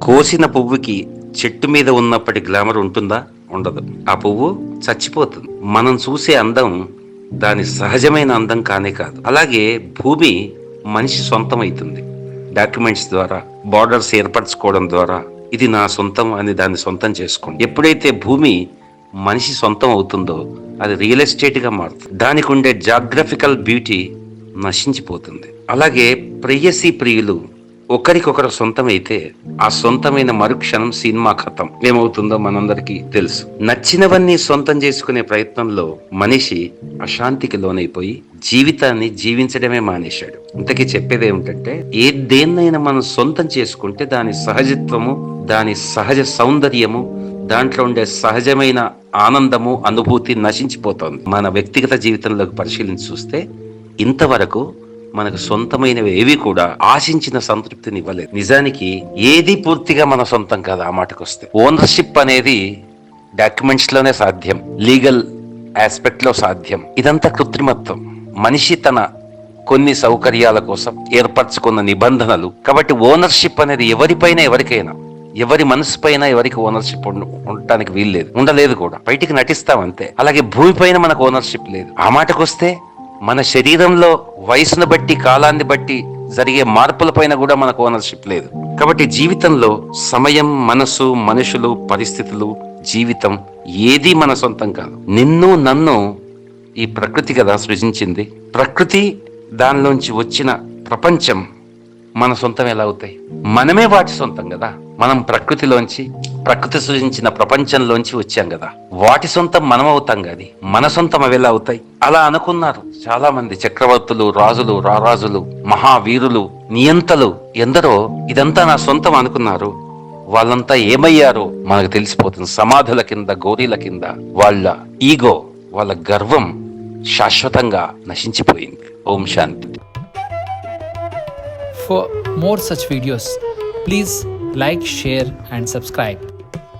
కోసిన పువ్వుకి చెట్టు మీద ఉన్నప్పటి గ్లామర్ ఉంటుందా? ఉండదు. ఆ పువ్వు చచ్చిపోతుంది. మనం చూసే అందం దాని సహజమైన అందం కానే కాదు. అలాగే భూమి మనిషి సొంతం అవుతుంది డాక్యుమెంట్స్ ద్వారా, బార్డర్స్ ఏర్పరచుకోవడం ద్వారా. ఇది నా సొంతం అని దాన్ని సొంతం చేసుకోండి. ఎప్పుడైతే భూమి మనిషి సొంతం అవుతుందో అది రియల్ ఎస్టేట్ గా మారుతుంది. దానికి ఉండే జాగ్రఫికల్ బ్యూటీ నశించిపోతుంది. అలాగే ప్రేయసీ ప్రియులు ఒకరికొకరు సొంతమైతే ఆ సొంతమైన మరుక్షణం సినిమా ఖతం. ఏమవుతుందో మనందరికీ తెలుసు. నచ్చినవన్నీ సొంతం చేసుకునే ప్రయత్నంలో మనిషి అశాంతికి లోనైపోయి జీవితాన్ని జీవించడమే మానేశాడు. ఇంతకీ చెప్పేది ఏమిటంటే, దేన్నైనా మనం సొంతం చేసుకుంటే దాని సహజత్వము, దాని సహజ సౌందర్యము, దాంట్లో ఉండే సహజమైన ఆనందము, అనుభూతి నశించిపోతుంది. మన వ్యక్తిగత జీవితంలోకి పరిశీలించి చూస్తే ఇంతవరకు మనకు సొంతమైనవి ఏవి కూడా ఆశించిన సంతృప్తిని ఇవ్వలేదు. నిజానికి ఏది పూర్తిగా మన సొంతం కాదు. ఆ మాటకు వస్తే ఓనర్షిప్ అనేది డాక్యుమెంట్స్ లోనే సాధ్యం, లీగల్ ఆస్పెక్ట్ లో సాధ్యం. ఇదంతా కృత్రిమత్వం. మనిషి తన కొన్ని సౌకర్యాల కోసం ఏర్పరచుకున్న నిబంధనలు. కాబట్టి ఓనర్షిప్ అనేది ఎవరికైనా, ఎవరి మనసు పైన ఎవరికి ఓనర్షిప్ ఉండటానికి వీల్లేదు, ఉండలేదు కూడా. బయటికి నటిస్తాం అంతే. అలాగే భూమి పైన మనకు ఓనర్షిప్ లేదు. ఆ మాటకు వస్తే మన శరీరంలో వయసును బట్టి, కాలాన్ని బట్టి జరిగే మార్పుల పైన కూడా మనకు ఓనర్షిప్ లేదు. కాబట్టి జీవితంలో సమయం, మనసు, మనుషులు, పరిస్థితులు, జీవితం ఏది మన సొంతం కాదు. నిన్ను నన్ను ఈ ప్రకృతి కదా సృజించింది. ప్రకృతి, దానిలోంచి వచ్చిన ప్రపంచం మన సొంతం ఎలా అవుతాయి? మనమే వాటి సొంతం కదా. మనం ప్రకృతి సృజించిన ప్రపంచంలోంచి వచ్చాం కదా. వాటి సొంతం మనం అవుతాం కానీ మన సొంతం అవి ఎలా అవుతాయి? అలా అనుకున్నారు చాలా మంది చక్రవర్తులు, రాజులు, రారాజులు, మహావీరులు, నియంతలు ఎందరో. ఇదంతా నా సొంతం అనుకున్నారు. వాళ్ళంతా ఏమయ్యారో మనకు తెలిసిపోతుంది. సమాధుల కింద, గోరీల కింద వాళ్ళ ఈగో, వాళ్ళ గర్వం శాశ్వతంగా నశించిపోయింది. ఓం శాంతి. For more such videos, please like, share and subscribe.